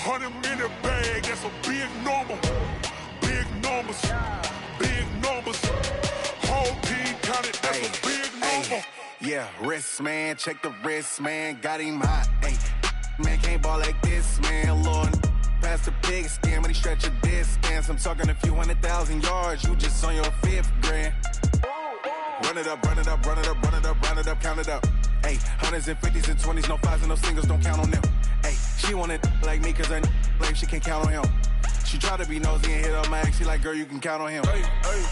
100 in the bag, that's a big number. Big numbers, big numbers. Whole team counted, that's a big number. Yeah, wrist, man, check the wrist, man, got him hot. Ay, man, can't ball like this, man, Lord. Past the pig skin, but he stretch a distance. I'm talking a few 100,000 yards, you just on your 5th grand. Run it up, run it up, run it up, run it up, run it up, count it up. Ay, hundreds and 50s and 20s, no 5s and no singles, don't count on them. Ay, she want it like me, cause her like she can't count on him. She try to be nosy and hit up my ex, she like, girl, you can count on him. Hey, hey,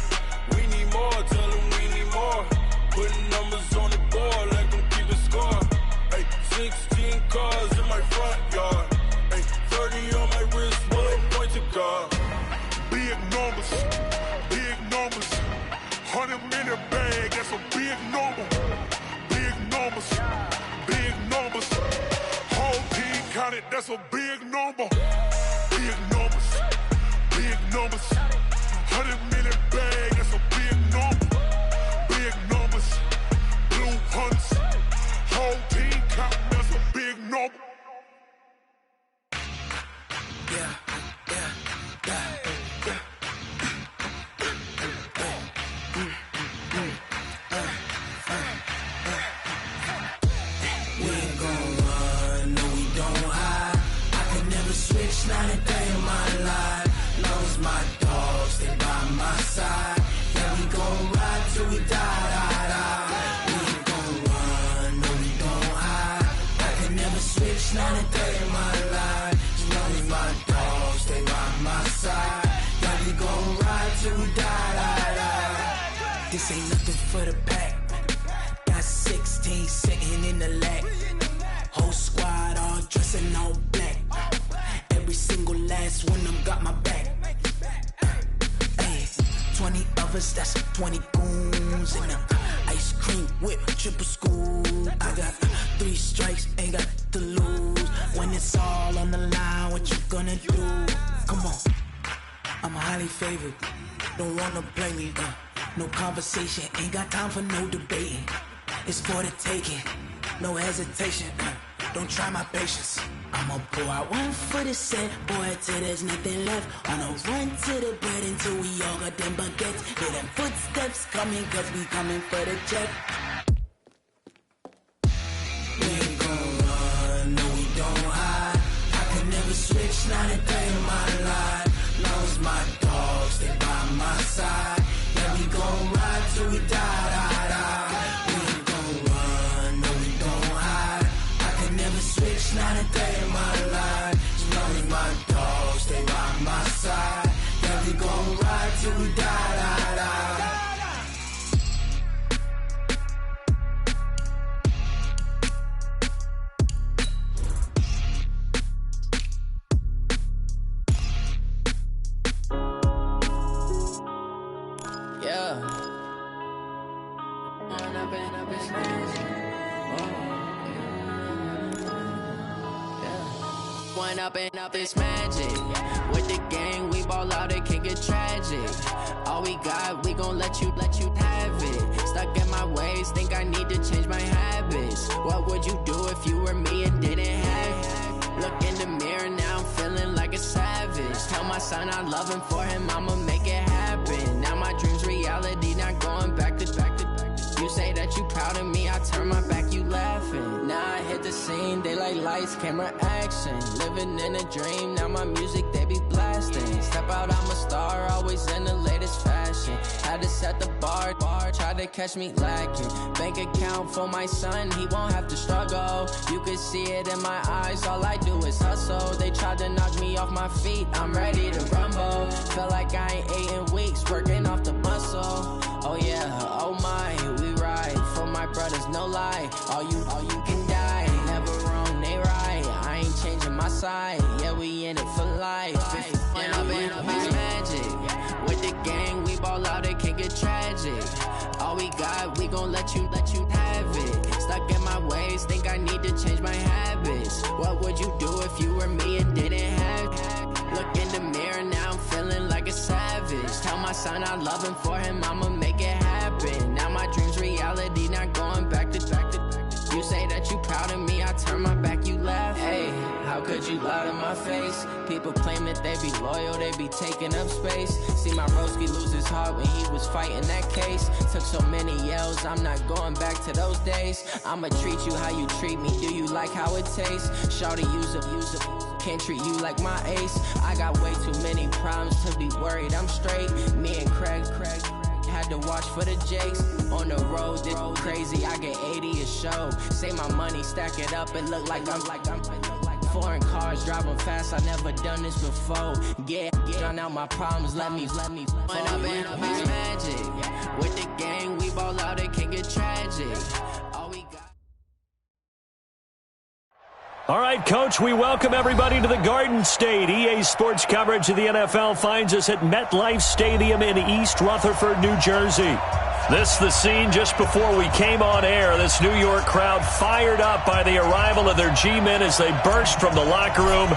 we need more, tell them we need more. Putting numbers on the board, like them keeping score. Hey, 16 cars in my front yard. Hey, 30 on my wrist, one point to God. Big numbers, big numbers. 100 in the bag, that's a big number. Big numbers, big numbers. Whole team counted, that's a big number. Big numbers, big numbers. 100 in the bag, that's a big number. Big numbers, blue hunts. Whole team counting, that's a big number. Yeah. Not a day in my life. Long my dogs, stay by my side. Yeah, we gon' ride till we die. We ain't gon' run, no, we gon' hide. I can never switch, not a day in my life. As long as my dogs stay by my side. Yeah, we gon' ride till we die. This ain't nothing for the pack. Got 16 sitting in the lap. Whole squad all dressing all black. Every single last one of them got my back. Ay, 20 of us, that's 20 goons. And ice cream whip, triple scoop. I got 3 strikes, ain't got to lose. When it's all on the line, what you gonna do? Come on, I'm highly favored. Don't wanna play me, no conversation. Ain't got time for no debating. It's for the taking, no hesitation. Don't try my patience. I'ma pour out one for the set, boy, till there's nothing left. On a run to the bread until we all got them baguettes. Hear them footsteps coming, cause we coming for the check. We ain't gon' run, no, we don't hide. I can never switch, not a day in my life. Long as my dogs stay by my side. Yeah, we gon' ride till we die. We ain't gon' run, no, we don't hide. I can never switch, not a day in my life. As long as my dogs stay by my side. Yeah, we gon' ride till we die. Up this magic. With the gang, we ball out, it can get tragic. All we got, we gon' let you have it. Stuck in my ways, think I need to change my habits. What would you do if you were me and didn't have it? Look in the mirror, now I'm feeling like a savage. Tell my son I love him, for him I'ma make it happen. Now my dream's reality, not going back to. You say that you proud of me, I turn my back, you laughing. Now I hit the scene, they like lights, camera, action. Living in a dream, now my music, they be blasting. Step out, I'm a star, always in the latest fashion. Had to set the bar, try to catch me lacking. Bank account for my son, he won't have to struggle. You could see it in my eyes, all I do is hustle. They tried to knock me off my feet, I'm ready to rumble. Felt like I ain't ate in weeks, working off the muscle. Oh yeah, oh my, we ride for my brothers, no lie. All you can die, never wrong, they right. I ain't changing my side, yeah, we in it for life. And I've been magic. With the gang, we ball out, it can get tragic. All we got, we gon' let you have it. Stuck in my ways, think I need to change my habits. What would you do if you were me and didn't have it? Look in the mirror, now I'm feeling like a savage. Tell my son I love him, for him I'ma make it happen. Now my dream's reality, not going back to. You say that you proud of me, I turn my back, you laugh. Hey, how could you lie to my face. People claim that they be loyal, they be taking up space. See my broski lose his heart when he was fighting that case. Took so many yells, I'm not going back to those days. I'ma treat you how you treat me, do you like how it tastes? Shawty, use up, can't treat you like my ace. I got way too many problems to be worried, I'm straight. Me and Craig had to watch for the Jakes. On the road, this crazy, I get 80 a show. Say my money, stack it up, it look like I'm foreign cars, driving fast, I never done this before. Yeah, drown out my problems, let me When I've been up this magic. With the gang, we ball out, it can get tragic. All we got. All right, Coach, we welcome everybody to the Garden State. EA Sports coverage of the NFL finds us at MetLife Stadium in East Rutherford, New Jersey. This is the scene just before we came on air. This New York crowd fired up by the arrival of their G-men as they burst from the locker room.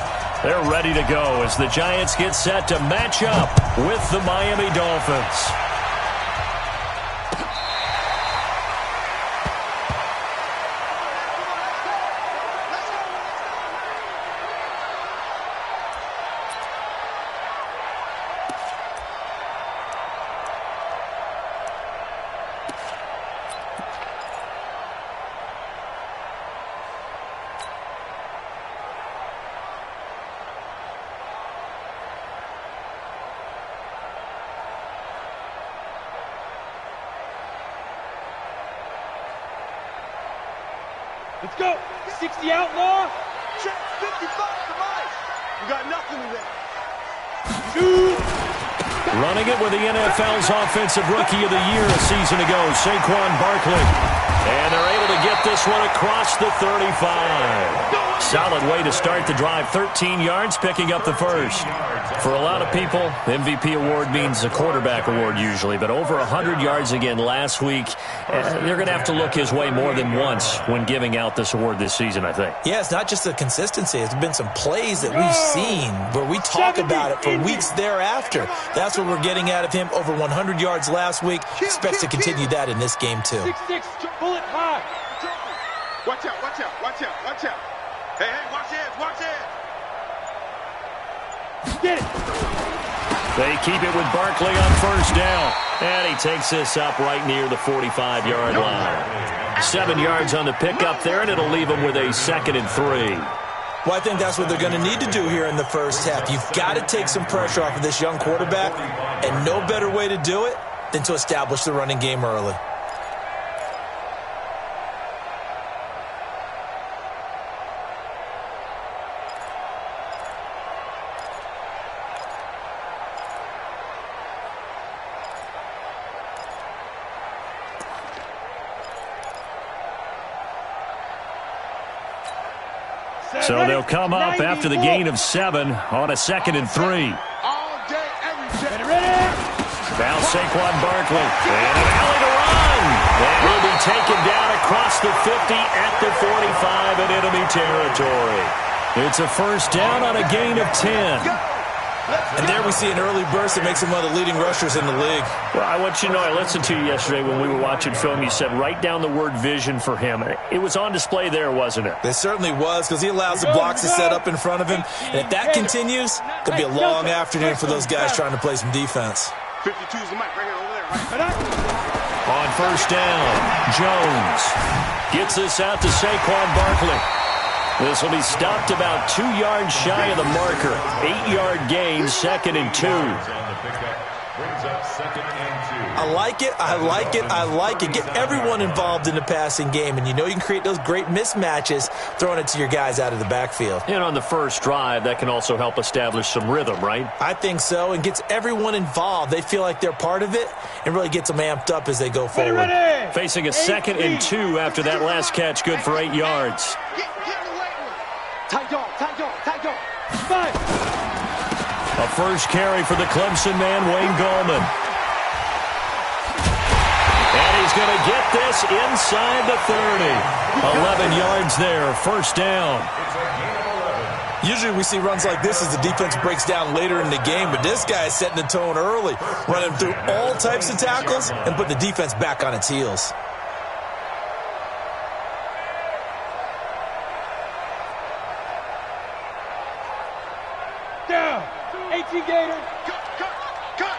They're ready to go as the Giants get set to match up with the Miami Dolphins. Let's go. 60 outlaw. Check 55 to Mike. You got nothing in there. Shoot. Running it with the NFL's Offensive Rookie of the Year a season ago, Saquon Barkley. And they're able to get this one across the 35. Solid way to start the drive. 13 yards, picking up the first. For a lot of people, MVP award means a quarterback award usually, but over 100 yards again last week. They're going to have to look his way more than once when giving out this award this season, I think. Yeah, it's not just the consistency. It's been some plays that we've seen where we talk about it for weeks thereafter. That's what we're getting out of him. Over 100 yards last week. Expects to continue that in this game, too. 6-6, bullet high. Watch out, watch out, watch out, watch out. Hey, watch it, watch it. Get it. They keep it with Barkley on first down. And he takes this up right near the 45-yard line. 7 yards on the pickup there, and it'll leave him with a 2nd and 3. Well, I think that's what they're going to need to do here in the first half. You've got to take some pressure off of this young quarterback, and no better way to do it than to establish the running game early. So they'll come up after the gain of 7 on a 2nd and 3. All day, every day. Ready? Now Saquon Barkley. And an alley to run. And will be taken down across the 50 at the 45 in enemy territory. It's a first down on a gain of 10. And there we see an early burst that makes him one of the leading rushers in the league. Well, I want you to know, I listened to you yesterday when we were watching film. You said write down the word vision for him. It was on display there, wasn't it? It certainly was, because he allows the blocks to set up in front of him. And if that continues, it could be a long afternoon for those guys trying to play some defense. 52's the mic right here over there. On first down, Jones gets this out to Saquon Barkley. This will be stopped about 2 yards shy of the marker. 8-yard gain, 2nd and 2. I like it, I like it, I like it. Get everyone involved in the passing game, and you know you can create those great mismatches throwing it to your guys out of the backfield. And on the first drive, that can also help establish some rhythm, right? I think so, and gets everyone involved. They feel like they're part of it, and really gets them amped up as they go forward. Ready. Facing a 2nd and 2 after that last catch, good for 8 yards. Tight dog, tight dog, tight dog. 5. A first carry for the Clemson man, Wayne Gallman. And he's going to get this inside the 30. 11 yards there, first down. Usually we see runs like this as the defense breaks down later in the game, but this guy is setting the tone early, running through all types of tackles and putting the defense back on its heels. down. 18 Gator. Cut.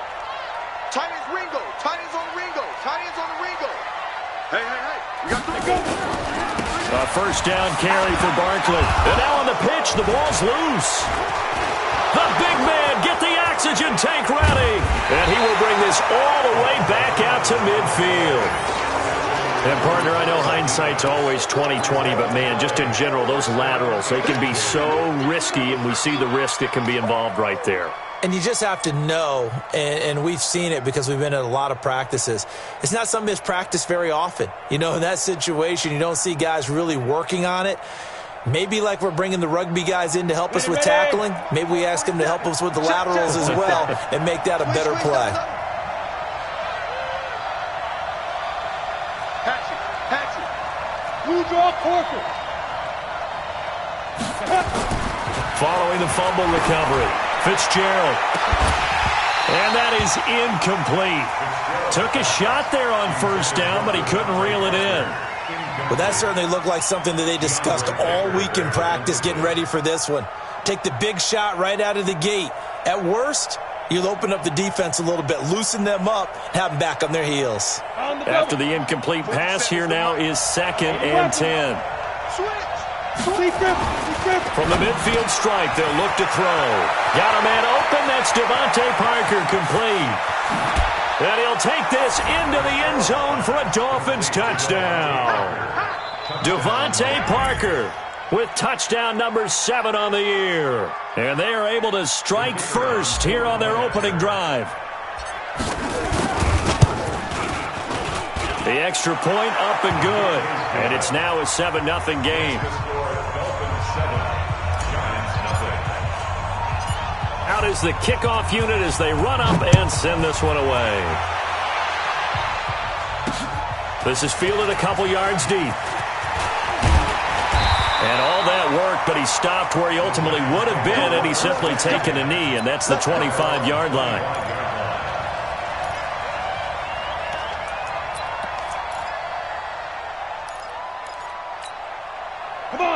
Tight ends Ringo. Tight ends on the Ringo. Tight ends on the Ringo. Hey. We got to go. A first down carry for Barkley. And now on the pitch, the ball's loose. The big man, get the oxygen tank ready. And he will bring this all the way back out to midfield. And, partner, I know hindsight's always 20/20, but, man, just in general, those laterals, they can be so risky, and we see the risk that can be involved right there. And you just have to know, and we've seen it because we've been at a lot of practices, it's not something that's practiced very often. You know, in that situation, you don't see guys really working on it. Maybe like we're bringing the rugby guys in to help us with tackling. Maybe we ask them to help us with the laterals as well and make that a better play. Blue draw Corker. Following the fumble recovery, Fitzgerald. And that is incomplete. Took a shot there on first down, but he couldn't reel it in. Well, that certainly looked like something that they discussed all week in practice getting ready for this one. Take the big shot right out of the gate. At worst, you'll open up the defense a little bit, loosen them up, have them back on their heels. After the incomplete pass, here now is 2nd and 10. From the midfield strike, they'll look to throw. Got a man open. That's Devontae Parker, complete. And he'll take this into the end zone for a Dolphins touchdown. Devontae Parker with touchdown number 7 on the year. And they are able to strike first here on their opening drive. The extra point up and good. And it's now a 7-0 game. Out is the kickoff unit as they run up and send this one away. This is fielded a couple yards deep. And all that work, but he stopped where he ultimately would have been had he simply taken a knee, and that's the 25-yard line.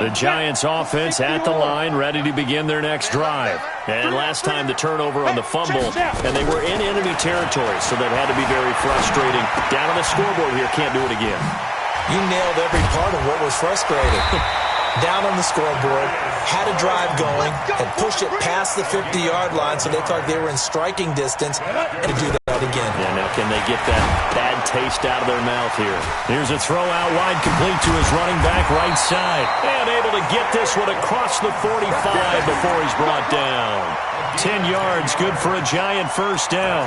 The Giants offense at the line, ready to begin their next drive. And last time the turnover on the fumble, and they were in enemy territory, so that had to be very frustrating. Down on the scoreboard here, can't do it again. You nailed every part of what was frustrating. Down on the scoreboard, had a drive going, and pushed it past the 50-yard line, so they thought they were in striking distance, and to do that again. Yeah, now can they get that bad taste out of their mouth here? Here's a throw out wide, complete to his running back right side. And able to get this one across the 45 before he's brought down. 10 yards, good for a Giant first down.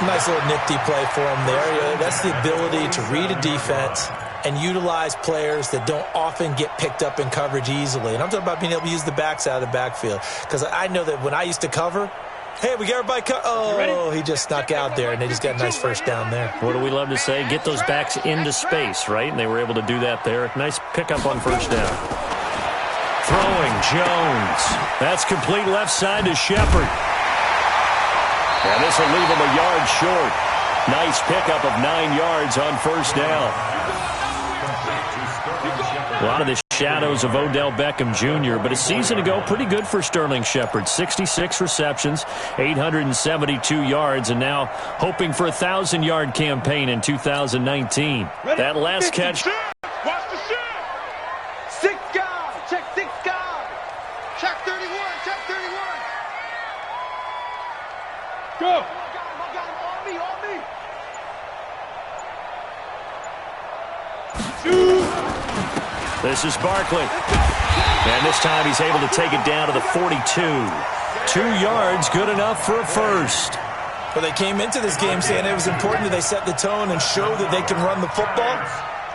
Nice little nifty play for him there. That's the ability to read a defense and utilize players that don't often get picked up in coverage easily. And I'm talking about being able to use the backs out of the backfield. Because I know that when I used to cover, hey, we got everybody oh, he just snuck out there, and they just got a nice first down there. What do we love to say? Get those backs into space, right? And they were able to do that there. Nice pickup on first down. Throwing, Jones. That's complete left side to Shepard. And this will leave him a yard short. Nice pickup of 9 yards on first down. A lot of the shadows of Odell Beckham Jr., but a season ago, pretty good for Sterling Shepard. 66 receptions, 872 yards, and now hoping for a 1,000-yard campaign in 2019. That last catch. Watch the shit. 6 guys. Check 6 guys. Check 31. Check 31. Go. I got him. On me. This is Barkley. And this time he's able to take it down to the 42. 2 yards, good enough for a first. Well, they came into this game saying it was important that they set the tone and show that they can run the football.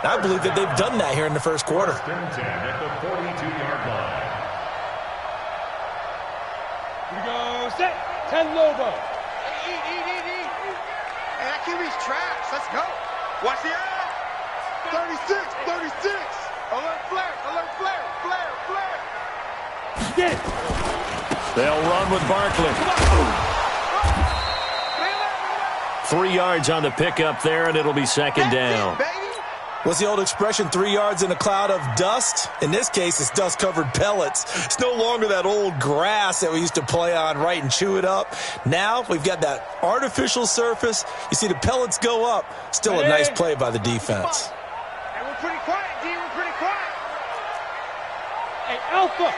And I believe that they've done that here in the first quarter. At the 42-yard line. Here we go. Set. 10 Lobo. Eat. Hey, that QB's trash. Let's go. Watch the eye. 36. Alert flare. Get it. They'll run with Barkley. 3 yards on the pickup there, and it'll be second down. What's the old expression, 3 yards in a cloud of dust? In this case, it's dust-covered pellets. It's no longer that old grass that we used to play on, right, and chew it up. Now we've got that artificial surface. You see the pellets go up. Still a nice play by the defense. Hey, we're pretty quiet, D. We're pretty quiet. Hey, Alpha.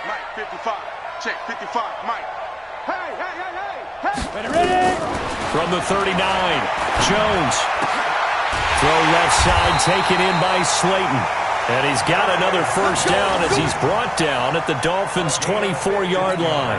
Mike, 55. Check, 55, Mike. Hey. Ready? From the 39, Jones. Throw left side, taken in by Slayton. And he's got another first down as he's brought down at the Dolphins' 24-yard line.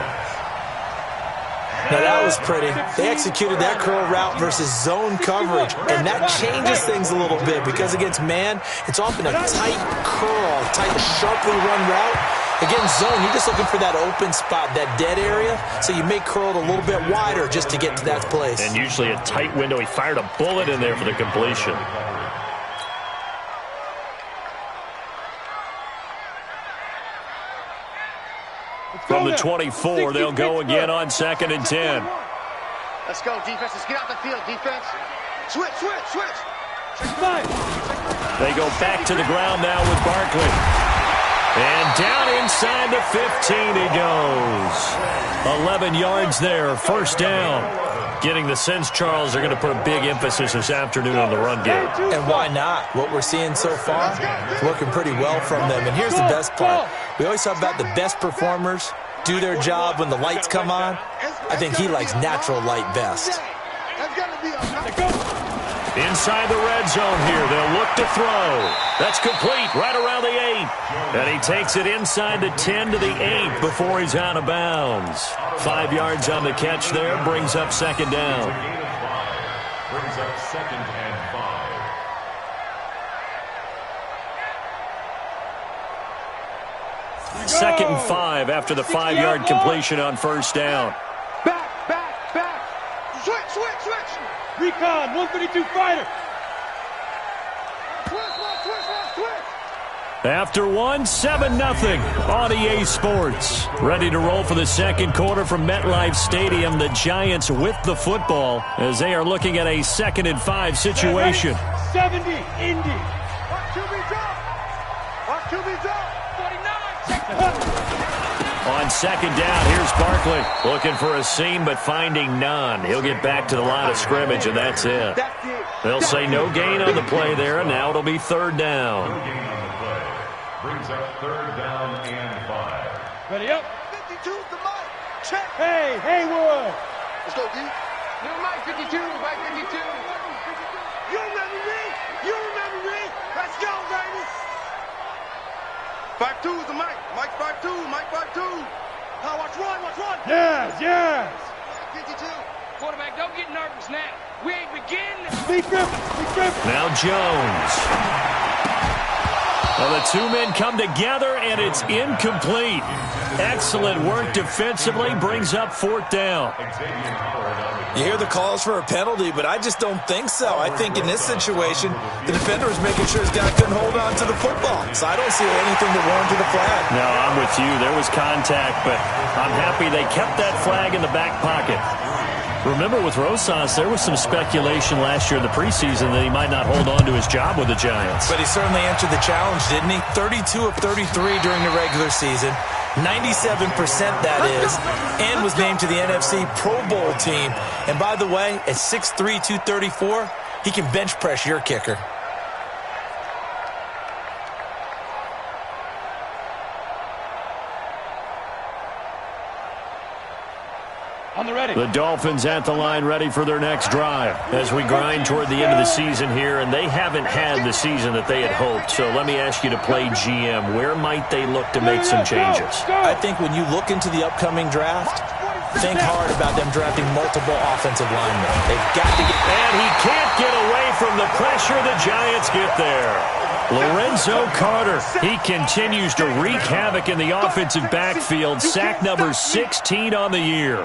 Now, that was pretty. They executed that curl route versus zone coverage, and that changes things a little bit because against man, it's often a tight curl, tight, sharply run route. Against zone, you're just looking for that open spot, that dead area, so you may curl it a little bit wider just to get to that place. And usually a tight window. He fired a bullet in there for the completion. From the 24, they'll go again on 2nd and 10. Let's go, defense. Let's get out the field, defense. Switch. They go back to the ground now with Barkley. And down inside the 15 he goes. 11 yards there, first down. Getting the sense, Charles, they're going to put a big emphasis this afternoon on the run game. And why not? What we're seeing so far, looking pretty well from them. And here's the best part. We always talk about the best performers do their job when the lights come on. I think he likes natural light best. Inside the red zone here. They'll look to throw. That's complete right around the 8. And he takes it inside the 10 to the 8 before he's out of bounds. 5 yards on the catch there. Brings up 2nd down. Brings up 2nd and 5. 2nd and 5 after the 5-yard completion on first down. Back. Switch. Recon, 132 fighter. After 7-0 on EA Sports. Ready to roll for the second quarter from MetLife Stadium. The Giants with the football as they are looking at a 2nd and 5 situation. 70, Indy. Watch QB drop. 49, check the On 2nd down, here's Barkley. Looking for a seam, but finding none. He'll get back to the line of scrimmage, and that's it. They'll say no gain on the play there, and now it'll be 3rd down. No gain on the play. Brings up 3rd down and 5. Ready up. 52 to Mike. Check. Hey, Haywood. Let's go, D. New Mike 52, Mike 52. You remember me? Let's go, baby. 5-2 is the Mike. Mike 5-2. Now watch run. Yes. 52. Quarterback, don't get nervous now. We ain't beginning. Be careful. Now Jones. Well, the two men come together, and it's incomplete. Excellent work defensively. Brings up 4th down. You hear the calls for a penalty, but I just don't think so. I think in this situation, the defender was making sure his guy couldn't hold on to the football. So I don't see anything that warranted a flag. No, I'm with you. There was contact, but I'm happy they kept that flag in the back pocket. Remember, with Rosas, there was some speculation last year in the preseason that he might not hold on to his job with the Giants. But he certainly answered the challenge, didn't he? 32 of 33 during the regular season. 97% that is, and was named to the NFC Pro Bowl team. And by the way, at 6'3", 234, he can bench press your kicker. On the ready. The Dolphins at the line ready for their next drive as we grind toward the end of the season here, and they haven't had the season that they had hoped. So let me ask you to play GM. Where might they look to make some changes? I think when you look into the upcoming draft, think hard about them drafting multiple offensive linemen. They've got to get... And he can't get away from the pressure. The Giants get there. Lorenzo Carter, he continues to wreak havoc in the offensive backfield. Sack number 16 on the year.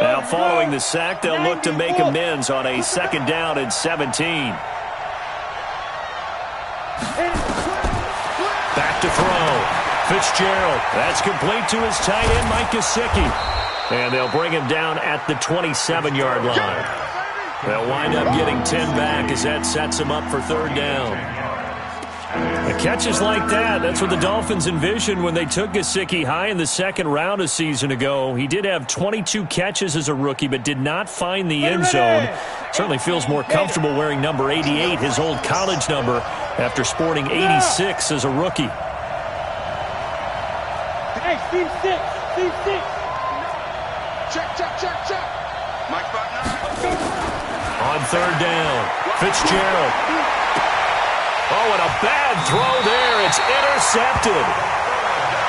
Now following the sack, they'll look to make amends on a 2nd down and 17. Back to throw. Fitzgerald, that's complete to his tight end, Mike Gesicki. And they'll bring him down at the 27-yard line. They'll wind up getting 10 back as that sets him up for third down. Catches like that, that's what the Dolphins envisioned when they took Gesicki high in the second round a season ago. He did have 22 catches as a rookie, but did not find the end zone. Certainly feels more comfortable wearing number 88, his old college number, after sporting 86 as a rookie. Hey, Steve 6. Steve 6. Check. Mike back now. On third down, Fitzgerald. Oh, and a bad throw there. It's intercepted.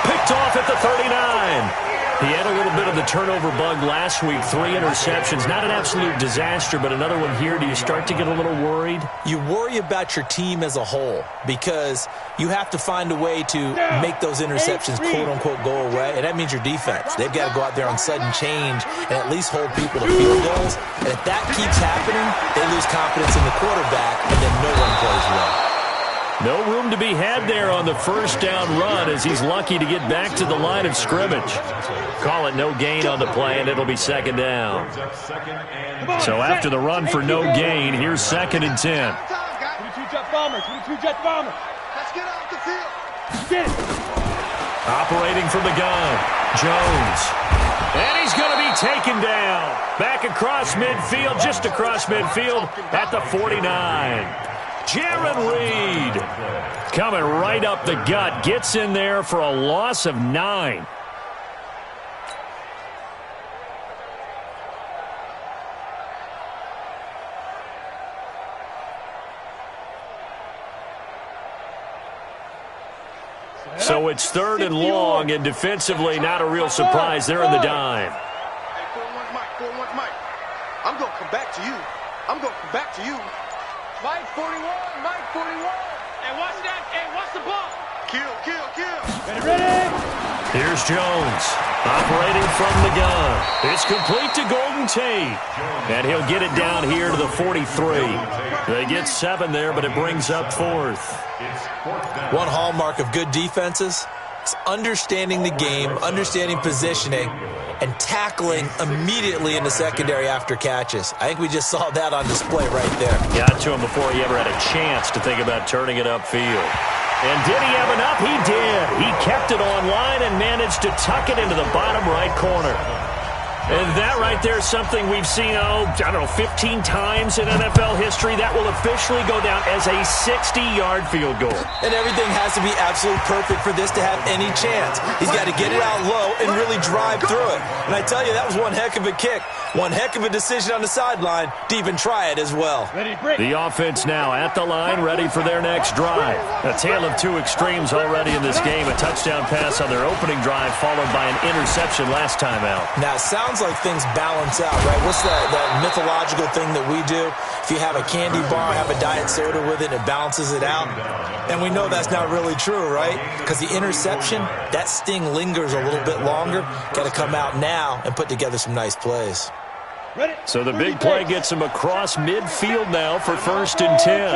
Picked off at the 39. He had a little bit of the turnover bug last week. 3 interceptions. Not an absolute disaster, but another one here. Do you start to get a little worried? You worry about your team as a whole because you have to find a way to make those interceptions, quote-unquote, go away, and that means your defense. They've got to go out there on sudden change and at least hold people to field goals. And if that keeps happening, they lose confidence in the quarterback, and then no one plays well. No room to be had there on the first down run as he's lucky to get back to the line of scrimmage. Call it no gain on the play, and it'll be second down. So after the run for no gain, here's 2nd and 10. 22 jet bomber. Let's get off the field. Get it. Operating from the gun, Jones. And he's going to be taken down. Back across midfield, just across midfield at the 49. Jaron Reed coming right up the gut. Gets in there for a loss of 9. So it's 3rd and long, and defensively not a real surprise. They're in the dime. Hey, 4-1 Mike. I'm going to come back to you. Mike 41. Hey, watch that. Hey, watch the ball. Kill. Ready. Here's Jones, operating from the gun. It's complete to Golden Tate, and he'll get it down here to the 43. They get 7 there, but it brings up 4th. One hallmark of good defenses is understanding the game, understanding positioning, and tackling immediately in the secondary after catches. I think we just saw that on display right there. Got to him before he ever had a chance to think about turning it upfield. And did he have enough? He did. He kept it on line and managed to tuck it into the bottom right corner. And that right there is something we've seen, 15 times in NFL history. That will officially go down as a 60-yard field goal. And everything has to be absolutely perfect for this to have any chance. He's got to get it out low and really drive through it. And I tell you, that was one heck of a kick. One heck of a decision on the sideline to even try it as well. The offense now at the line, ready for their next drive. A tale of 2 extremes already in this game. A touchdown pass on their opening drive, followed by an interception last time out. Now, it sounds like things balance out, right? What's that mythological thing that we do? If you have a candy bar, have a diet soda with it, it balances it out. And we know that's not really true, right? Because the interception, that sting lingers a little bit longer. Got to come out now and put together some nice plays. So the big play gets him across midfield now for 1st and 10.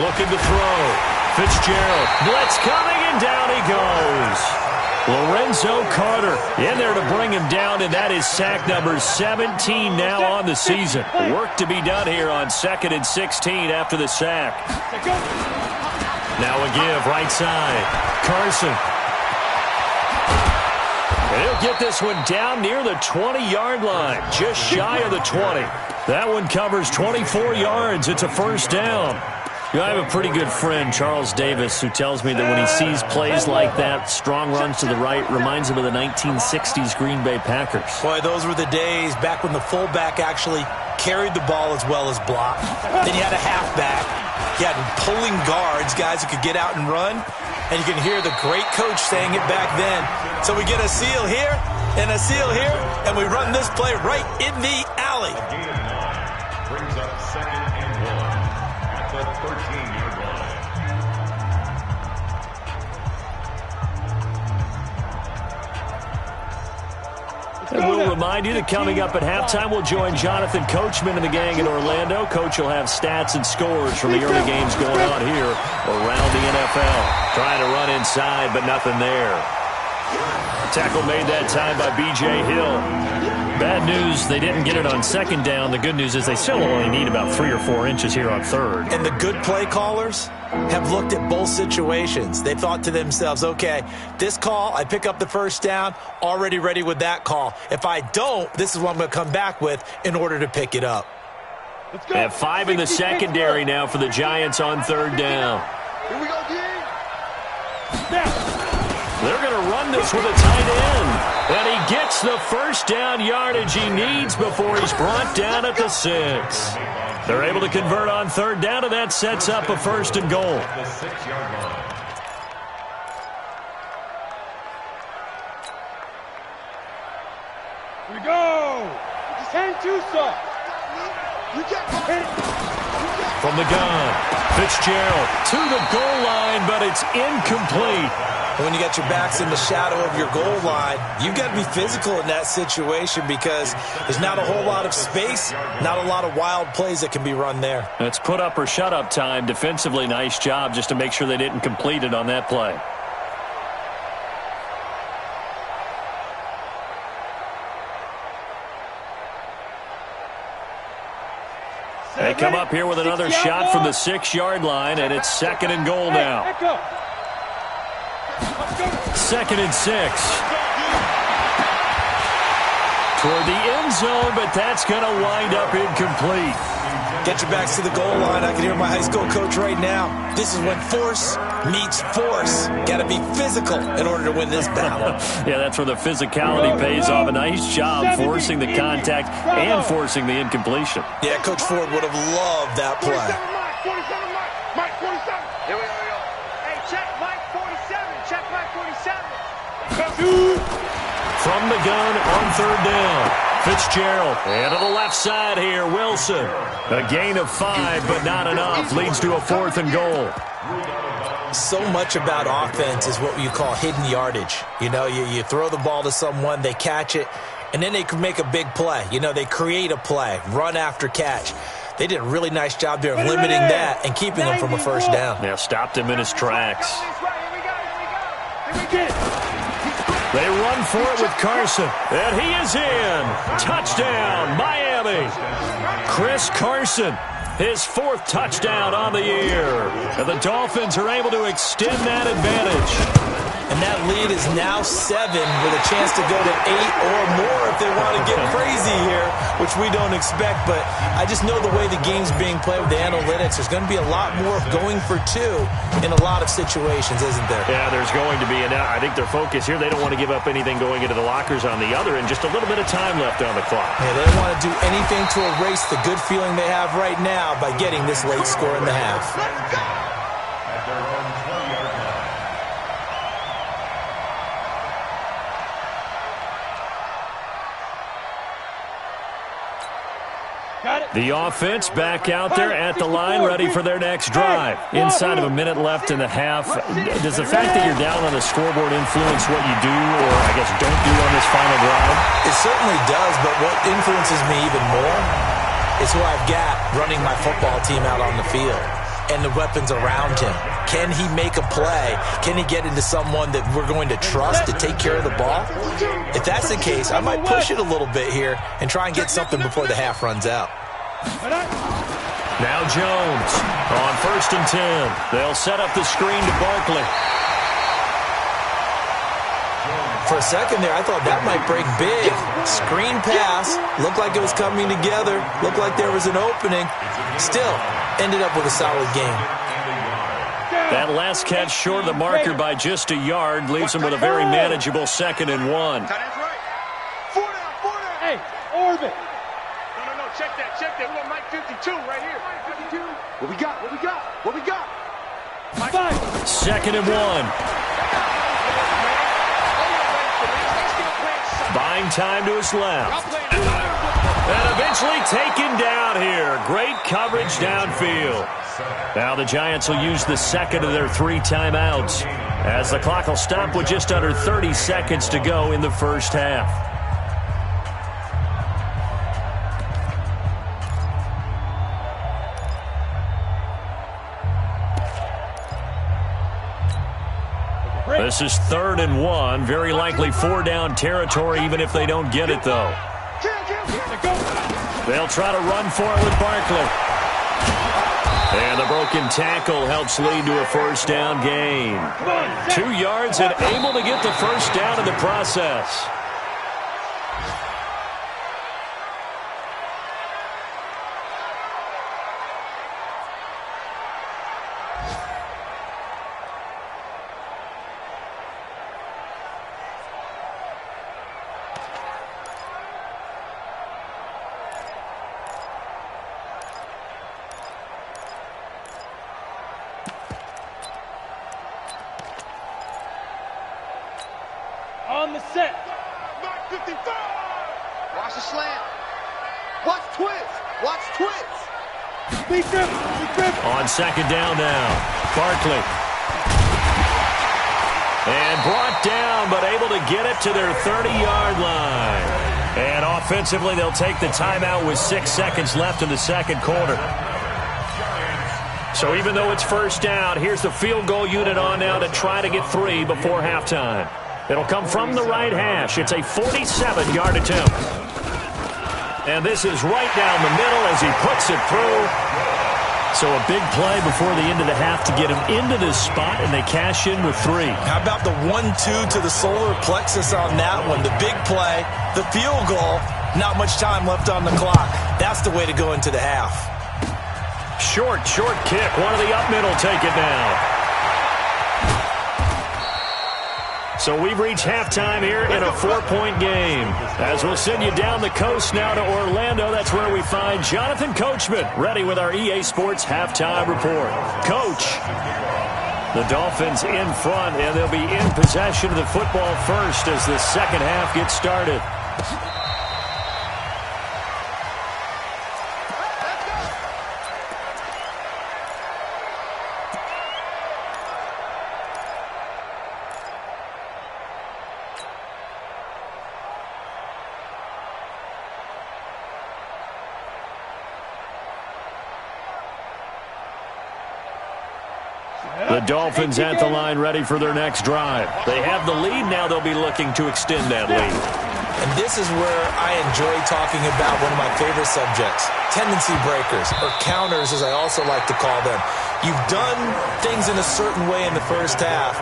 Looking to throw. Fitzgerald. Blitz coming, and down he goes. Lorenzo Carter in there to bring him down, and that is sack number 17 now on the season. Work to be done here on 2nd and 16 after the sack. Now a give, right side. Carson. And he'll get this one down near the 20-yard line, just shy of the 20. That one covers 24 yards. It's a 1st down. I have a pretty good friend, Charles Davis, who tells me that when he sees plays like that, strong runs to the right, reminds him of the 1960s Green Bay Packers. Boy, those were the days back when the fullback actually carried the ball as well as blocked. Then you had a halfback. You had pulling guards, guys who could get out and run. And you can hear the great coach saying it back then. So we get a seal here and a seal here, and we run this play right in the alley. Brings up 2nd and 1 at the 13-yard line. And we'll remind you that coming up at halftime, we'll join Jonathan Coachman and the gang in Orlando. Coach will have stats and scores from the early games going on here around the NFL. Trying to run inside, but nothing there. Tackle made that time by B.J. Hill. Bad news, they didn't get it on second down. The good news is they still only need about 3 or 4 inches here on third. And the good play callers have looked at both situations. They thought to themselves, okay, this call, I pick up the first down, already ready with that call. If I don't, this is what I'm going to come back with in order to pick it up. They have 5 in the secondary now for the Giants on third down. Here we go, D. They're going to run this with a tight end. And he gets the first down yardage he needs before he's brought down at the 6. They're able to convert on third down, and that sets up a first and goal. The 6-yard line. Here we go. Just hang too soft. From the gun, Fitzgerald to the goal line, but it's incomplete. When you got your backs in the shadow of your goal line, you've got to be physical in that situation because there's not a whole lot of space, not a lot of wild plays that can be run there. It's put up or shut up time. Defensively, nice job just to make sure they didn't complete it on that play. They come up here with another shot from the 6-yard line, and it's second and goal now. Second and 6. Toward the end zone, but that's going to wind up incomplete. Get your backs to the goal line. I can hear my high school coach right now. This is when force meets force. Got to be physical in order to win this battle. Yeah, that's where the physicality pays off. A nice job forcing the contact and forcing the incompletion. Yeah, Coach Ford would have loved that play. Mike 47. Here we go. Hey, check Mike 47. Check Mike 47. From the gun on third down. Fitzgerald, and to the left side here, Wilson. A gain of 5, but not enough. Leads to a 4th and goal. So much about offense is what you call hidden yardage. You know, you throw the ball to someone, they catch it, and then they can make a big play. You know, they create a play, run after catch. They did a really nice job there of limiting that and keeping him from a first down. Yeah, stopped him in his tracks. Here we go. They run for it with Carson, and he is in. Touchdown, Miami. Chris Carson, his 4th touchdown on the year. And the Dolphins are able to extend that advantage. And that lead is now 7 with a chance to go to 8 or more if they want to get crazy here, which we don't expect. But I just know the way the game's being played with the analytics, there's going to be a lot more going for 2 in a lot of situations, isn't there? Yeah, there's going to be. And I think their focus here, they don't want to give up anything going into the lockers on the other, and just a little bit of time left on the clock. Yeah, they don't want to do anything to erase the good feeling they have right now by getting this late score in the half. At their own 20-yard line. The offense back out there at the line, ready for their next drive. Inside of a minute left in the half, does the fact that you're down on the scoreboard influence what you do, or I guess don't do on this final drive? It certainly does, but what influences me even more is who I've got running my football team out on the field and the weapons around him. Can he make a play? Can he get into someone that we're going to trust to take care of the ball? If that's the case, I might push it a little bit here and try and get something before the half runs out. Now Jones on 1st and 10. They'll set up the screen to Barkley. For a second there, I thought that might break big. Screen pass. Looked like it was coming together. Looked like there was an opening. Still, ended up with a solid game. That last catch short of the marker by just a yard leaves him with a very manageable 2nd and 1. Tight end's right. 4 down. Hey, orbit. No, check that. We want Mike 52 right here. Mike 52. What we got? Mike. 2nd and 1. Buying time to his left. And eventually taken down here. Great coverage downfield. Now the Giants will use the 2nd of their 3 timeouts as the clock will stop with just under 30 seconds to go in the first half. This is 3rd and 1. Very likely 4-down territory, even if they don't get it, though. They'll try to run for it with Barkley. And the broken tackle helps lead to a 1st down gain. 2 yards and able to get the 1st down in the process. On the set. 55. Watch the slant. Watch twist. Watch twist. Big grip. Big grip. On 2nd down now. Barkley. And brought down, but able to get it to their 30-yard line. And offensively, they'll take the timeout with 6 seconds left in the 2nd quarter. So even though it's 1st down, here's the field goal unit on now to try to get 3 before halftime. It'll come from the right hash. It's a 47-yard attempt. And this is right down the middle as he puts it through. So a big play before the end of the half to get him into this spot, and they cash in with 3. How about the 1-2 to the solar plexus on that one? The big play, the field goal, not much time left on the clock. That's the way to go into the half. Short kick. One of the up middle take it now. So we've reached halftime here in a 4-point game. As we'll send you down the coast now to Orlando, that's where we find Jonathan Coachman, ready with our EA Sports halftime report. Coach, the Dolphins in front, and they'll be in possession of the football first as the 2nd half gets started. The Dolphins at the line ready for their next drive. They have the lead. Now they'll be looking to extend that lead. And this is where I enjoy talking about one of my favorite subjects, tendency breakers, or counters as I also like to call them. You've done things in a certain way in the 1st half,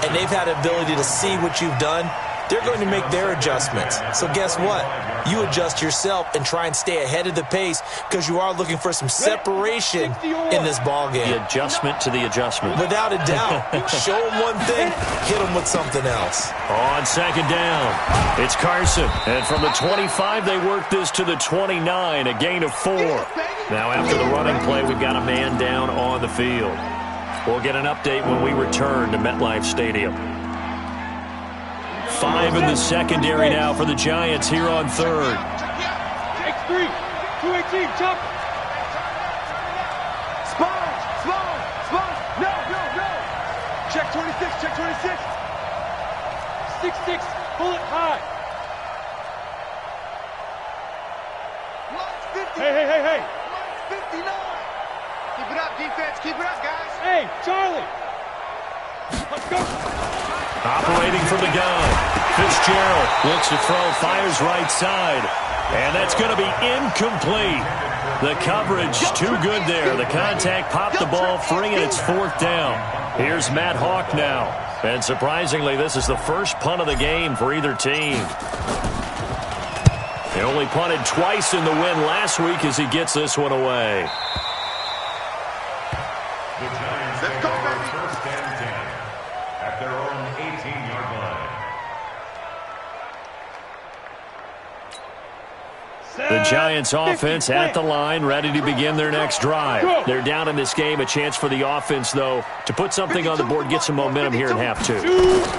and they've had the ability to see what you've done. They're going to make their adjustments. So guess what? You adjust yourself and try and stay ahead of the pace because you are looking for some separation in this ball game. The adjustment to the adjustment. Without a doubt. Show them one thing, hit them with something else. On 2nd down, it's Carson. And from the 25, they work this to the 29, a gain of 4. Now after the running play, we've got a man down on the field. We'll get an update when we return to MetLife Stadium. 5 in the secondary now for the Giants here on 3rd. Take 3. 218, jump. Spawn. No. Check 26. 6-6, pull it high. Hey. 59. Keep it up, defense. Keep it up, guys. Hey, Charlie. Let's go. Operating from the gun. Fitzgerald looks to throw, fires right side. And that's going to be incomplete. The coverage too good there. The contact popped the ball free, and it's 4th down. Here's Matt Hawk now. And surprisingly, this is the first punt of the game for either team. He only punted twice in the win last week as he gets this one away. The Giants take over 1st and 10 at their own 18-yard line. The Giants offense at the line, ready to begin their next drive. They're down in this game. A chance for the offense, though, to put something on the board, get some momentum here in half 2.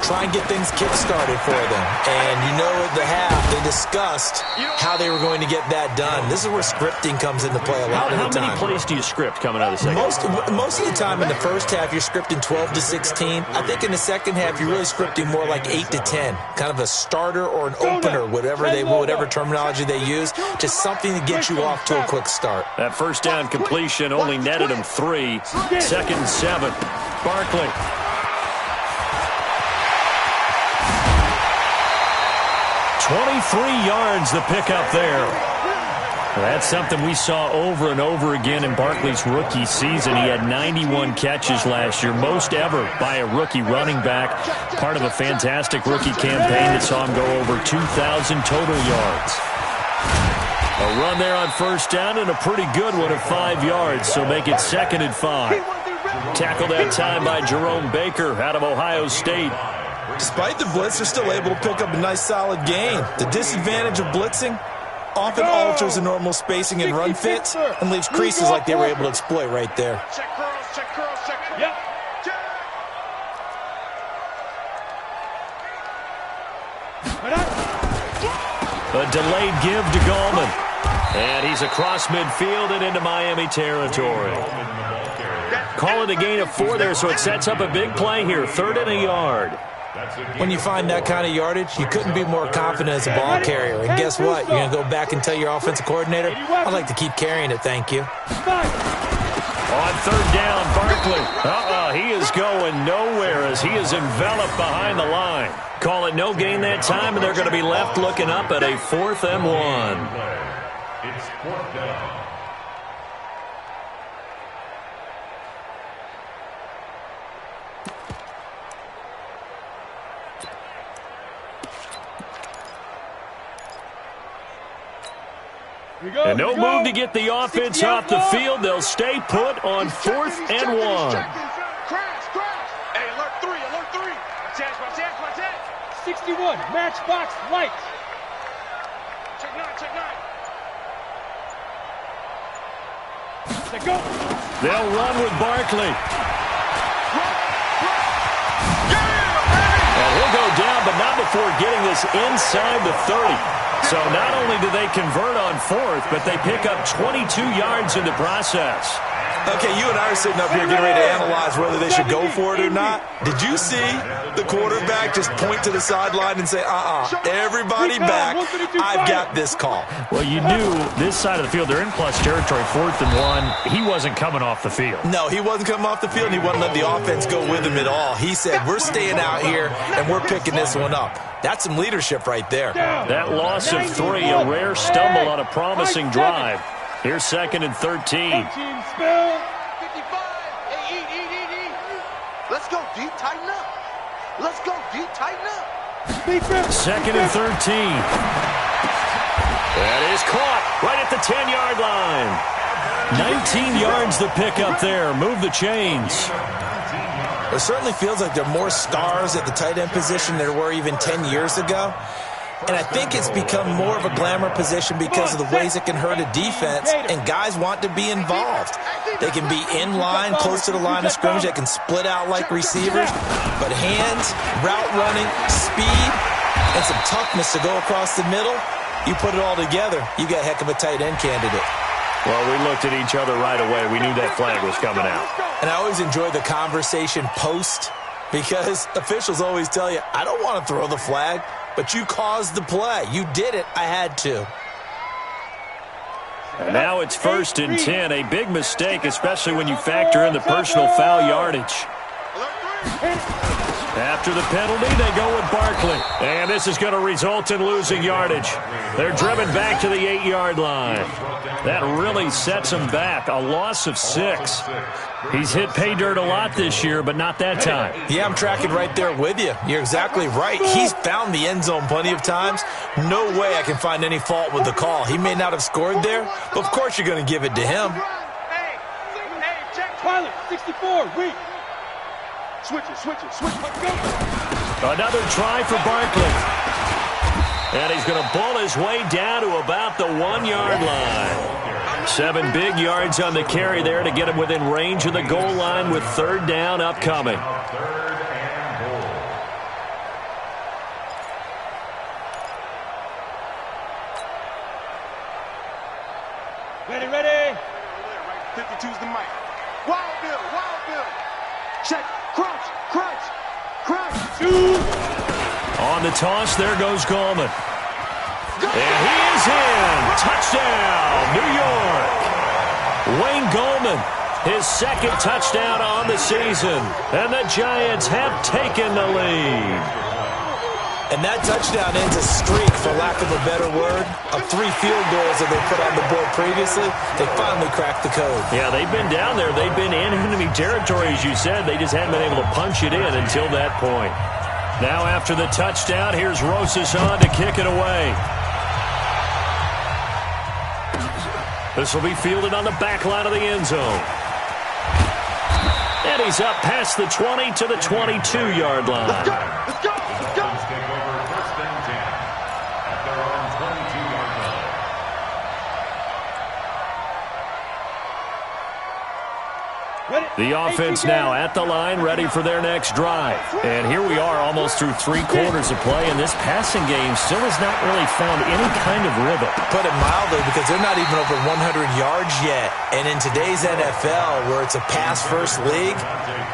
Try and get things kick-started for them. And you know at the half, they discussed how they were going to get that done. This is where scripting comes into play a lot of the time. How many plays do you script coming out of the second half? Most of the time in the first half, you're scripting 12 to 16. I think in the second half, you're really scripting more like 8 to 10. Kind of a starter or an opener, whatever terminology they use. Just something to get you off to a quick start. That first down completion only netted him 3. 2nd and 7. Barkley. 3 yards the pickup there. That's something we saw over and over again in Barkley's rookie season. He had 91 catches last year, most ever by a rookie running back, part of a fantastic rookie campaign that saw him go over 2,000 total yards. A run there on first down and a pretty good one of 5 yards, so make it 2nd and 5. Tackle that time by Jerome Baker out of Ohio State. Despite the blitz, they're still able to pick up a nice solid gain. The disadvantage of blitzing often alters the normal spacing and run fits and leaves creases like they were able to exploit right there. Check curls, check curls, check curls. Yep. A delayed give to Gallman. And he's across midfield and into Miami territory. Call it a gain of 4 there, so it sets up a big play here. 3rd and a yard. When you find that kind of yardage, you couldn't be more confident as a ball carrier. And guess what? You're going to go back and tell your offensive coordinator, I'd like to keep carrying it, thank you. On 3rd down, Barkley. He is going nowhere as he is enveloped behind the line. Call it no gain that time, and they're going to be left looking up at a 4th and 1. It's 4th down. And no move to get the offense off the field. They'll stay put on 4th and 1. Crash. Hey, alert 3, alert 3. Watch that. 61, matchbox lights. Check 9. Let go. They'll run with Barkley. And he'll go down, but not before getting this inside the 30. So not only do they convert on 4th, but they pick up 22 yards in the process. Okay, you and I are sitting up here getting ready to analyze whether they should go for it or not. Did you see the quarterback just point to the sideline and say, everybody back, I've got this call? Well, you knew this side of the field, they're in plus territory, 4th and 1. He wasn't coming off the field. No, he wasn't coming off the field, and he wouldn't let the offense go with him at all. He said, we're staying out here, and we're picking this one up. That's some leadership right there. That loss of 3, a rare stumble on a promising drive. Here's 2nd and 13. 18, spill. 55. Hey, eat. Let's go, D. Tighten up. Let's go, D. Tighten up. 2nd and 13. That is caught right at the 10-yard line. 19 yards the pickup there. Move the chains. It certainly feels like there are more stars at the tight end position than there were even 10 years ago. And I think it's become more of a glamour position because of the ways it can hurt a defense, and guys want to be involved. They can be in line, close to the line of scrimmage. They can split out like receivers. But hands, route running, speed, and some toughness to go across the middle, you put it all together, you got a heck of a tight end candidate. Well, we looked at each other right away. We knew that flag was coming out. And I always enjoy the conversation post, because officials always tell you, I don't want to throw the flag, but you caused the play. You did it. I had to. And now it's 1st and 10. A big mistake, especially when you factor in the personal foul yardage. After the penalty, they go with Barkley. And this is going to result in losing yardage. They're driven back to the 8-yard line. That really sets them back. A loss of 6. He's hit pay dirt a lot this year, but not that time. Yeah, I'm tracking right there with you. You're exactly right. He's found the end zone plenty of times. No way I can find any fault with the call. He may not have scored there, but of course you're going to give it to him. Hey, check pilot, 64, weak. Switch it. Let's go. Another try for Barkley. And he's going to bull his way down to about the 1-yard line. 7 big yards on the carry there to get him within range of the goal line with 3rd down upcoming. Ready. 52's the mic. Wild Bill. Check. Crunch. On the toss, there goes Gallman. And he is in. Touchdown, New York. Wayne Gallman, his 2nd touchdown on the season. And the Giants have taken the lead. And that touchdown ends a streak, for lack of a better word, of 3 field goals that they put on the board previously. They finally cracked the code. Yeah, they've been down there. They've been in enemy territory, as you said. They just hadn't been able to punch it in until that point. Now after the touchdown, here's Rosas on to kick it away. This will be fielded on the back line of the end zone. And he's up past the 20 to the 22-yard line. Let's go! Let's go! Let's go! Take over first and 10 at their own 22-yard line. The offense now at the line, ready for their next drive. And here we are almost through 3 quarters of play, and this passing game still has not really found any kind of rhythm. Put it mildly, because they're not even over 100 yards yet. And in today's NFL, where it's a pass-first league,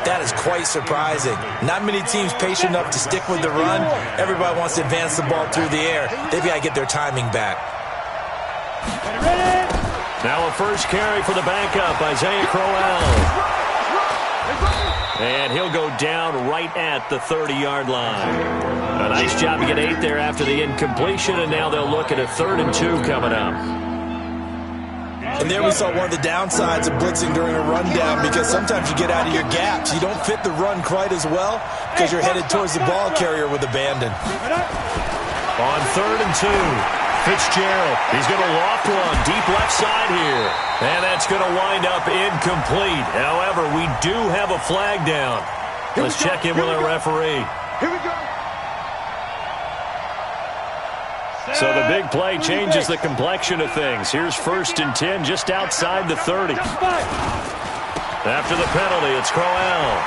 that is quite surprising. Not many teams patient enough to stick with the run. Everybody wants to advance the ball through the air. They've got to get their timing back. Now a first carry for the backup, Isaiah Crowell. And he'll go down right at the 30-yard line. A nice job to get 8 there after the incompletion, and now they'll look at a 3rd and 2 coming up. And there we saw one of the downsides of blitzing during a rundown, because sometimes you get out of your gaps. You don't fit the run quite as well because you're headed towards the ball carrier with abandon. On 3rd and 2. Fitzgerald, he's going to loft one deep left side here. And that's going to wind up incomplete. However, we do have a flag down. Let's check in with our referee. Here we go. So the big play changes the complexion of things. Here's 1st and 10 just outside the 30. After the penalty, it's Crowell.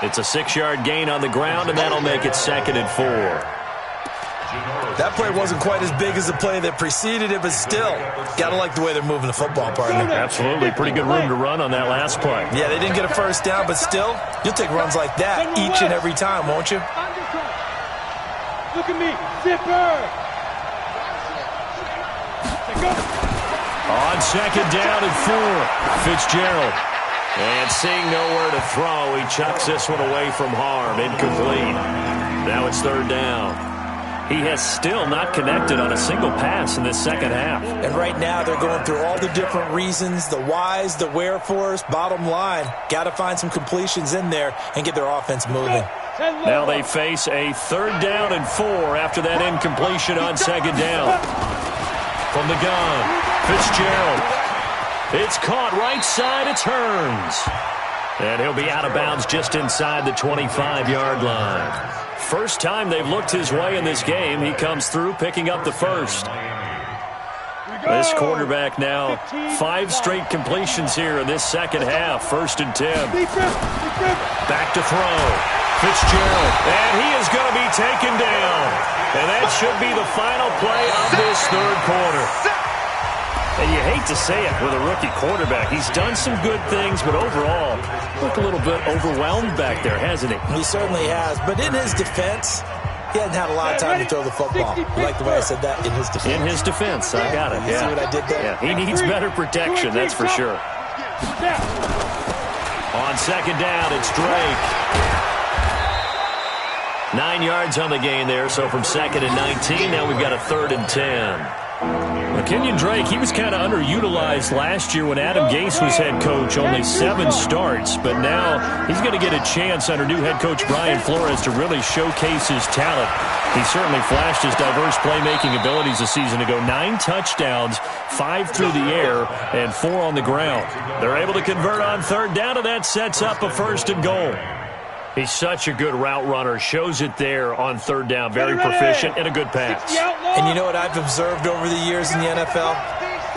It's a 6-yard gain on the ground, and that'll make it 2nd and 4. That play wasn't quite as big as the play that preceded it, but still, got to like the way they're moving the football, partner. Absolutely. Pretty good room to run on that last play. Yeah, they didn't get a first down, but still, you'll take runs like that each and every time, won't you? Look at me. Zipper. On 2nd down and 4, Fitzgerald. And seeing nowhere to throw, he chucks this one away from harm. Incomplete. Now it's 3rd down. He has still not connected on a single pass in this second half. And right now they're going through all the different reasons, the whys, the wherefores. Bottom line, got to find some completions in there and get their offense moving. Now they face a 3rd down and 4 after that incompletion on 2nd down. From the gun, Fitzgerald. It's caught right side, it turns. And he'll be out of bounds just inside the 25-yard line. First time they've looked his way in this game. He comes through, picking up the 1st. This quarterback now 5 straight completions here in this second half. 1st and 10. Back to throw. Fitzgerald. And he is going to be taken down. And that should be the final play of this 3rd quarter. And you hate to say it with a rookie quarterback. He's done some good things, but overall, looked a little bit overwhelmed back there, hasn't he? He certainly has. But in his defense, he hasn't had a lot of time to throw the football. You like the way I said that? In his defense. In his defense. I got it. You see what I did there? Yeah, he needs better protection, that's for sure. On 2nd down, it's Drake. 9 yards on the gain there, so from 2nd and 19, now we've got a 3rd and 10. Kenyon Drake, he was kind of underutilized last year when Adam Gase was head coach. Only 7 starts, but now he's going to get a chance under new head coach Brian Flores to really showcase his talent. He certainly flashed his diverse playmaking abilities a season ago. 9 touchdowns, 5 through the air, and 4 on the ground. They're able to convert on 3rd down, and that sets up a 1st and goal. He's such a good route runner. Shows it there on 3rd down. Very proficient and a good pass. And you know what I've observed over the years in the NFL?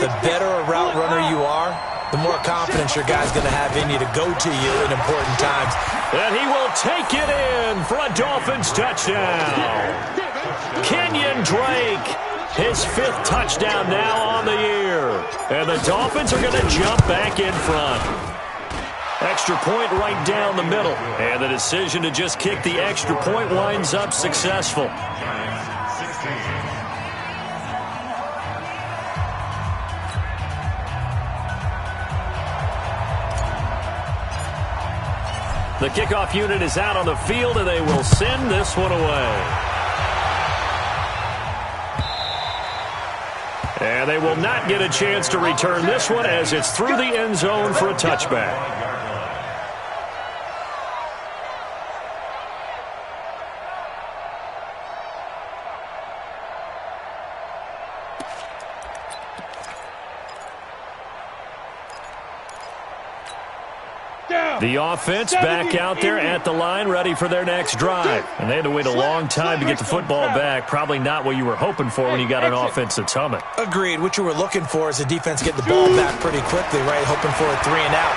The better a route runner you are, the more confidence your guy's going to have in you to go to you in important times. And he will take it in for a Dolphins touchdown. Kenyon Drake, his 5th touchdown now on the year. And the Dolphins are going to jump back in front. Extra point right down the middle. And the decision to just kick the extra point winds up successful. The kickoff unit is out on the field, and they will send this one away. And they will not get a chance to return this one as it's through the end zone for a touchback. The offense back out there at the line, ready for their next drive. And they had to wait a long time to get the football back. Probably not what you were hoping for when you got an offense that's humming. Agreed. What you were looking for is the defense get the ball back pretty quickly, right? Hoping for a 3 and out.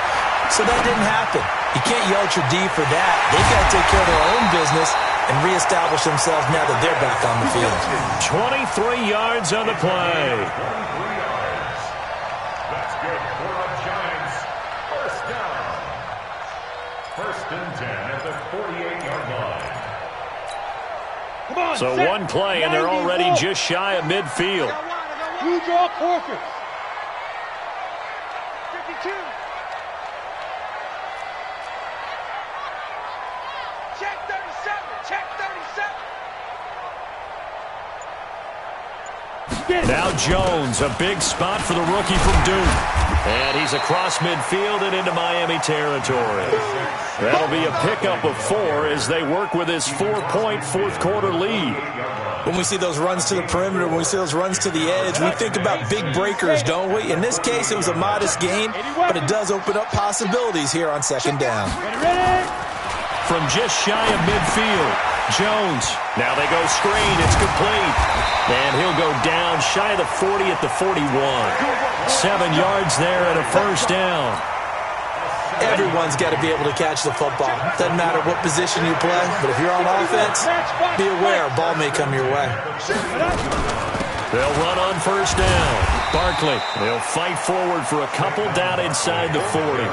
So that didn't happen. You can't yell at your D for that. They've got to take care of their own business and reestablish themselves now that they're back on the field. 23 yards on the play. That's good for the Giants. First down. First and 10 at the 48-yard line. So one play, and they're already just shy of midfield. You draw forfeit. 52. Check 37. Check 37. Now Jones, a big spot for the rookie from Duke. And he's across midfield and into Miami territory. That'll be a pickup of 4 as they work with his 4-point fourth-quarter lead. When we see those runs to the perimeter, when we see those runs to the edge, we think about big breakers, don't we? In this case, it was a modest gain, but it does open up possibilities here on second down. From just shy of midfield, Jones. Now they go screen. It's complete. And he'll go down shy of the 40 at the 41. 7 yards there and a first down. Everyone's got to be able to catch the football. Doesn't matter what position you play, but if you're on offense, be aware a ball may come your way. They'll run on first down. Barkley, they'll fight forward for a couple down inside the 40.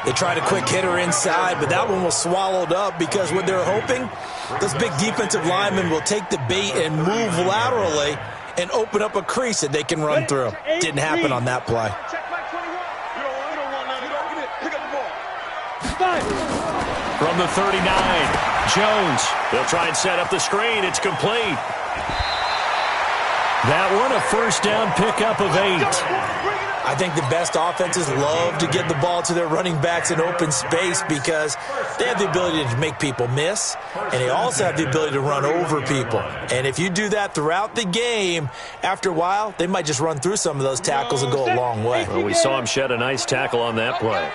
They tried a quick hitter inside, but that one was swallowed up because what they're hoping, those big defensive linemen will take the bait and move laterally and open up a crease that they can run through. Didn't happen on that play. From the 39, Jones. They'll try and set up the screen. It's complete. That one, a first down pickup of 8. I think the best offenses love to get the ball to their running backs in open space because they have the ability to make people miss, and they also have the ability to run over people. And if you do that throughout the game, after a while, they might just run through some of those tackles and go a long way. Well, we saw him shed a nice tackle on that play.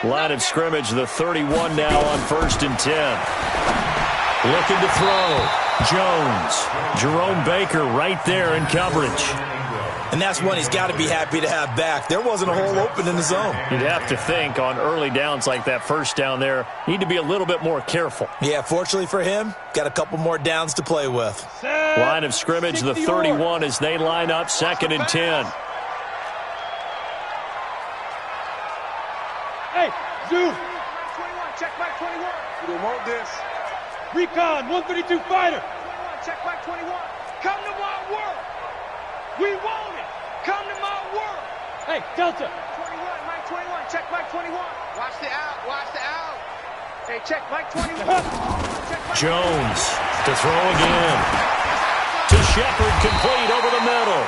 Line of scrimmage, the 31 now on first and 10. Looking to throw. Jones. Jerome Baker right there in coverage. And that's one he's got to be happy to have back. There wasn't a hole open in the zone. You'd have to think on early downs like that first down there, need to be a little bit more careful. Yeah, fortunately for him, got a couple more downs to play with. Line of scrimmage, the 31 as they line up second and 10. Hey, Zoom. 21, check back 21. You don't want this. Recon, 132 fighter. 21, check back 21. Come to my world. We want it. Come to my world. Hey, Delta. 21, Mike 21, check Mike 21. Watch the out, watch the out. Hey, check Mike 21. Check Mike Jones to throw again. To Shepard, complete over the middle.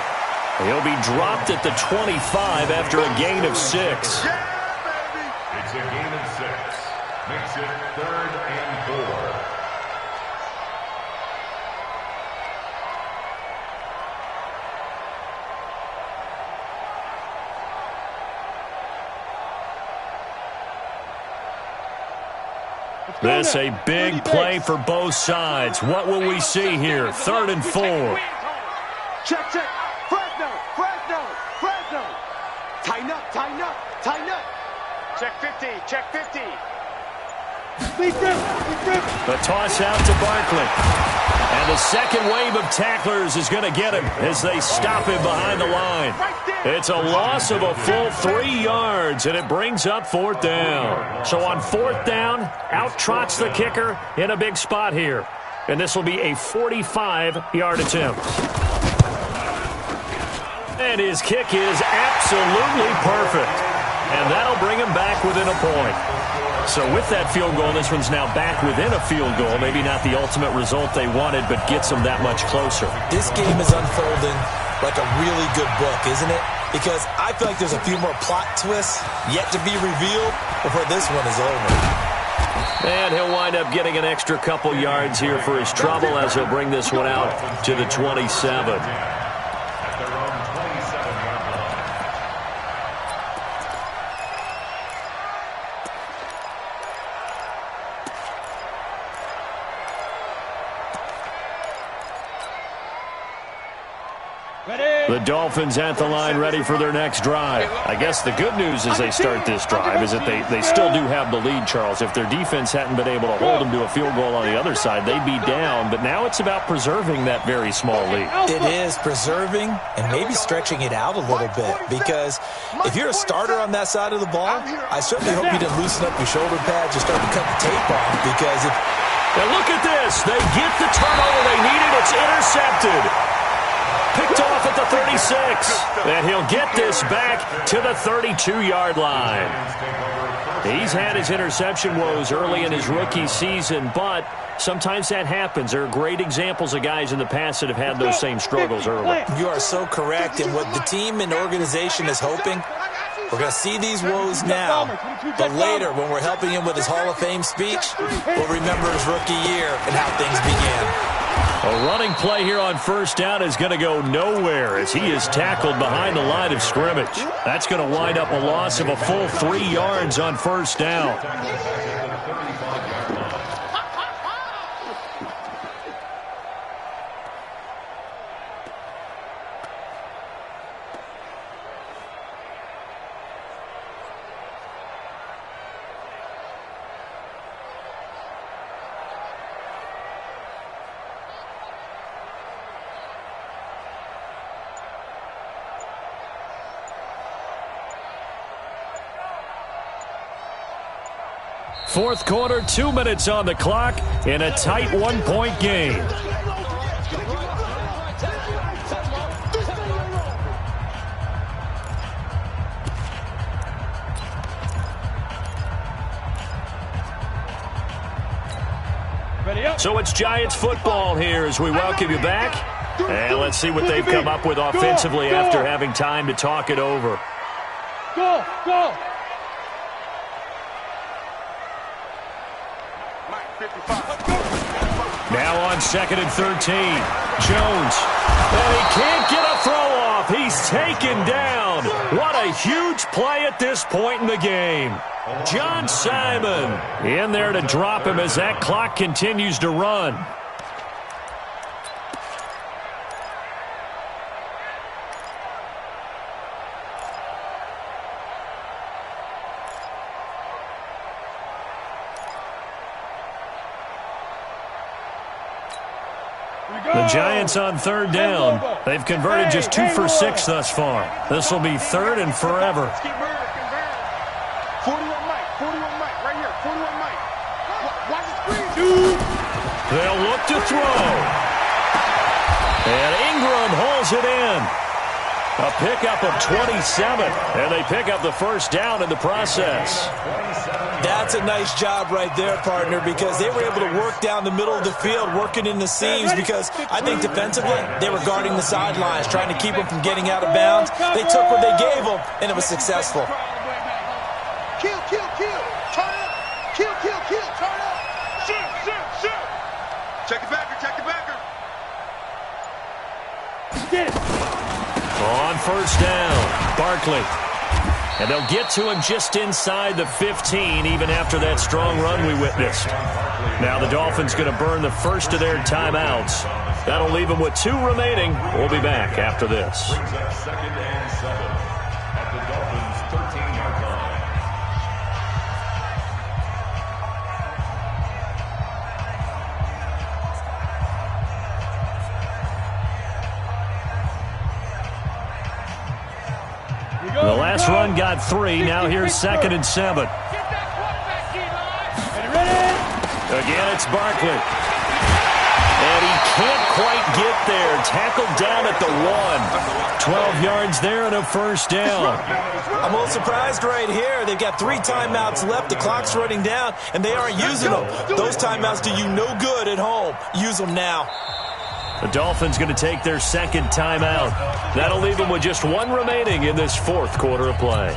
He'll be dropped at the 25 after a gain of 6. It's a gain of 6. Makes it 3rd and 4. This a big play for both sides. What will we see here? 3rd and 4. Check, check. Fresno, Fresno, Fresno. Tighten up, tighten up, tighten up. Check 50, check 50. The toss out to Barkley. And the second wave of tacklers is going to get him as they stop him behind the line. It's a loss of a full 3 yards, and it brings up 4th down. So on 4th down, out trots the kicker in a big spot here. And this will be a 45-yard attempt. And his kick is absolutely perfect. And that'll bring him back within a point. So with that field goal, this one's now back within a field goal. Maybe not the ultimate result they wanted, but gets them that much closer. This game is unfolding like a really good book, isn't it? Because I feel like there's a few more plot twists yet to be revealed before this one is over. And he'll wind up getting an extra couple yards here for his trouble as he'll bring this one out to the 27. The Dolphins at the line ready for their next drive. I guess the good news as they start this drive is that they still do have the lead, Charles. If their defense hadn't been able to hold them to a field goal on the other side, they'd be down. But now it's about preserving that very small lead. It is preserving and maybe stretching it out a little bit. Because if you're a starter on that side of the ball, I certainly hope you didn't loosen up your shoulder pads or start to cut the tape off. Because if... Now look at this. They get the turnover they needed. It's intercepted. Picked off at the 36. And he'll get this back to the 32-yard line. He's had his interception woes early in his rookie season, but sometimes that happens. There are great examples of guys in the past that have had those same struggles early. You are so correct. And what the team and organization is hoping, we're going to see these woes now, but later when we're helping him with his Hall of Fame speech, we'll remember his rookie year and how things began. A running play here on first down is going to go nowhere as he is tackled behind the line of scrimmage. That's going to wind up a loss of a full 3 yards on first down. Fourth quarter, 2 minutes on the clock in a tight 1-point game. So it's Giants football here as we welcome you back. And let's see what they've come up with offensively after having time to talk it over. Go, go. Now on 2nd and 13. Jones. And he can't get a throw off. He's taken down. What a huge play at this point in the game. John Simon in there to drop him as that clock continues to run. The Giants on third down. They've converted just 2 for 6 thus far. This will be 3rd and forever. 41 Mike, 41 Mike, right here, 41 Mike. Watch the screen. They'll look to throw. And Ingram hauls it in. A pickup of 27. And they pick up the first down in the process. That's a nice job right there, partner, because they were able to work down the middle of the field, working in the seams, because I think defensively they were guarding the sidelines, trying to keep them from getting out of bounds. They took what they gave them, and it was successful. Kill, kill, kill. Turn up. Kill, kill, kill. Turn up. Shoot, shoot, shoot. Check it backer, check it backer. Get it. On first down, Barkley. And they'll get to him just inside the 15, even after that strong run we witnessed. Now the Dolphins going to burn the first of their timeouts. That'll leave them with 2 remaining. We'll be back after this. Brings up 2nd and 7 at the Dolphins' 13-yard line. The last run got 3. Now here's 2nd and 7. Again, it's Barkley. And he can't quite get there. Tackled down at the 1. 12 yards there and a first down. I'm a little surprised right here. They've got 3 timeouts left. The clock's running down, and they aren't using them. Those timeouts do you no good at home. Use them now. The Dolphins going to take their second timeout. That'll leave them with just 1 remaining in this fourth quarter of play.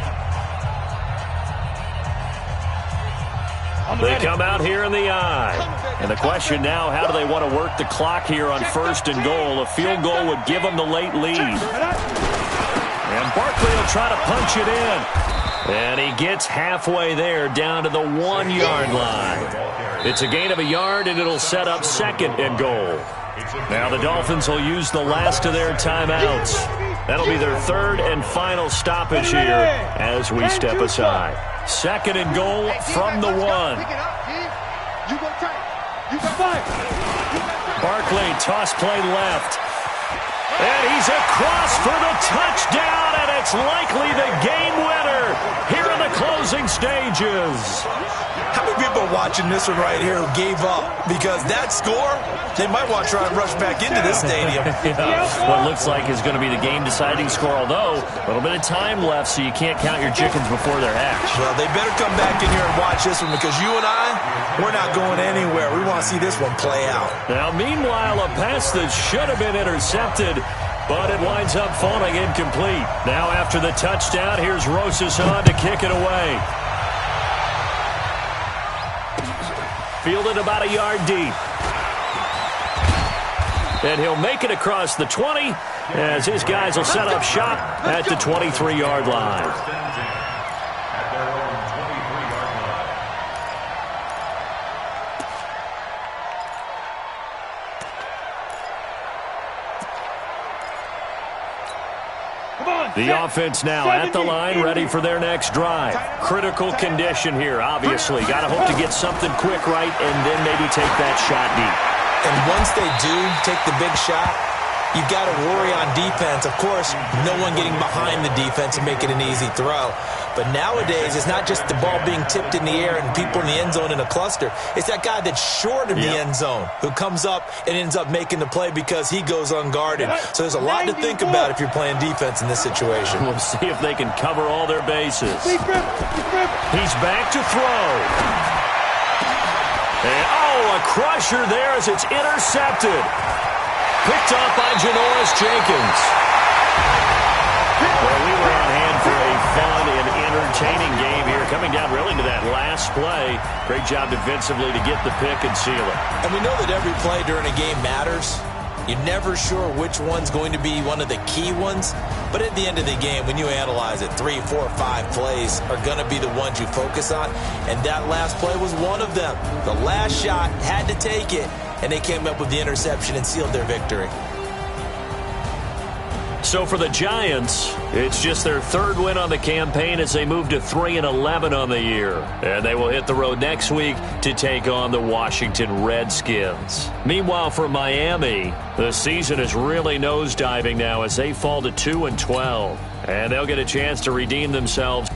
They come out here in the I. And the question now, how do they want to work the clock here on 1st and goal? A field goal would give them the late lead. And Barkley will try to punch it in. And he gets halfway there down to the 1-yard line. It's a gain of a yard, and it'll set up 2nd and goal. Now the Dolphins will use the last of their timeouts. That'll be their 3rd and final stoppage here as we step aside. 2nd and goal from the 1. Barkley, toss play left. And he's across for the touchdown, and it's likely the game winner here in the closing stages. How many people are watching this one right here who gave up? Because that score, they might want to try and rush back into this stadium. What looks like is going to be the game-deciding score, although a little bit of time left, so you can't count your chickens before they're hatched. Well, they better come back in here and watch this one, because you and I, we're not going anywhere. We want to see this one play out. Now, meanwhile, a pass that should have been intercepted, but it winds up falling incomplete. Now, after the touchdown, here's Rosas on to kick it away. Fielded about a yard deep. And he'll make it across the 20 as his guys will set up shop at the 23-yard line. The offense now at the line, ready for their next drive. Critical condition here, obviously. Got to hope to get something quick right and then maybe take that shot deep. And once they do take the big shot, you've got to worry on defense. Of course, no one getting behind the defense and make it an easy throw. But nowadays, it's not just the ball being tipped in the air and people in the end zone in a cluster. It's that guy that's short of the end zone who comes up and ends up making the play because he goes unguarded. So there's a lot to think about if you're playing defense in this situation. We'll see if they can cover all their bases. He's back to throw. And, a crusher there as it's intercepted. Picked up by Janoris Jenkins. Well, we were on hand for a fun and entertaining game here, coming down really to that last play. Great job defensively to get the pick and seal it. And we know that every play during a game matters. You're never sure which one's going to be one of the key ones. But at the end of the game, when you analyze it, 3, 4, 5 plays are going to be the ones you focus on. And that last play was one of them. The last shot had to take it, and they came up with the interception and sealed their victory. So for the Giants, it's just their 3rd win on the campaign as they move to 3-11 on the year. And they will hit the road next week to take on the Washington Redskins. Meanwhile, for Miami, the season is really nosediving now as they fall to 2-12. And they'll get a chance to redeem themselves